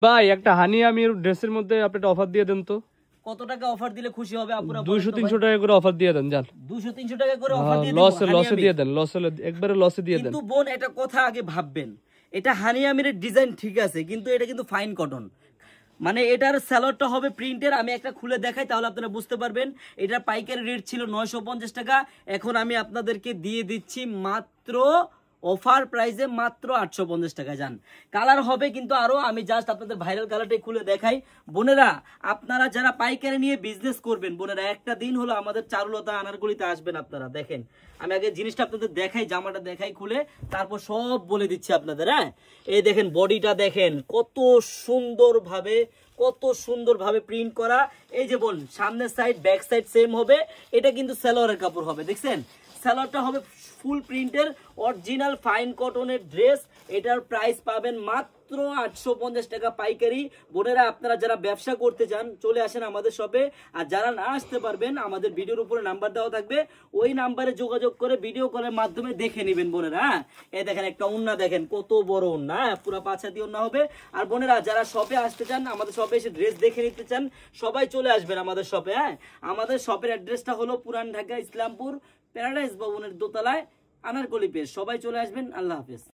ভাই একটা হানি আমি ড্রেসের মধ্যে আপনি একটা অফার দিয়ে দেন তো। কত টাকা অফার দিলে খুশি হবে আপুরা? 200-300 টাকা করে অফার দিয়ে দেন জান। 200-300 টাকা করে অফার দিয়ে দেব। লসে দিয়ে দেন, একবারে লসে দিয়ে দেন। কিন্তু বোন এটা কথা আগে ভাববেন, এটা হানি আমিরের ডিজাইন ঠিক আছে, কিন্তু এটা কিন্তু ফাইন কটন, মানে এটার স্যালোয়ারটা হবে প্রিন্টের। আমি একটা খুলে দেখাই তাহলে আপনারা বুঝতে পারবেন। এটার পাইকারি রেট ছিল 950 টাকা, এখন আমি আপনাদেরকে দিয়ে দিচ্ছি মাত্র অফার প্রাইসে মাত্র 850 টাকা। যান কালার হবে কিন্তু আরো, আমি জাস্ট আপনাদের ভাইরাল কালারটাই খুলে দেখাই। বোনেরা আপনারা যারা পাইকারি নিয়ে বিজনেস করবেন, বোনেরা একটা দিন হলো আমাদের চারুলতা আনারগুলিতে আসবেন। আপনারা দেখেন, আমি আগে জিনিসটা আপনাদের দেখাই, জামাটা দেখাই খুলে, তারপর সব বলে দিচ্ছি আপনাদের। হ্যাঁ এই দেখেন বডিটা দেখেন কত সুন্দরভাবে প্রিন্ট করা। এই যে বল সামনের সাইড ব্যাক সাইড সেম হবে, এটা কিন্তু সালোয়ারের কাপড় হবে। দেখছেন সালোয়ারটা হবে ফুল প্রিন্টের অরিজিনাল ফাইন কটনের ড্রেস। এটার প্রাইস পাবেন মাত্র 850 টাকা পাইকারি। বোনেরা আপনারা যারা ব্যবসা করতে চান চলে আসেন আমাদের শপে, আর যারা না আসতে পারবেন আমাদের ভিডিওর উপরে নাম্বার দেওয়া থাকবে, ওই নাম্বারে যোগাযোগ করে ভিডিও কলের মাধ্যমে দেখে নেবেন বোনেরা। হ্যাঁ এই দেখেন একটা ওন্না দেখেন কত বড় ওন্না, পুরো 5 হাতি ওন্না হবে। আর বোনেরা যারা শপে আসতে চান, আমাদের শপে এসে ড্রেস দেখে নিতে চান, সবাই চলে আসবেন আমাদের শপে। হ্যাঁ আমাদের শপের অ্যাড্রেসটা হলো পুরান ঢাকা ইসলামপুর প্যারাডাইস ভবনের দোতলায় আনারকলি পেজ। সবাই চলে আসবেন। আল্লাহ হাফেজ।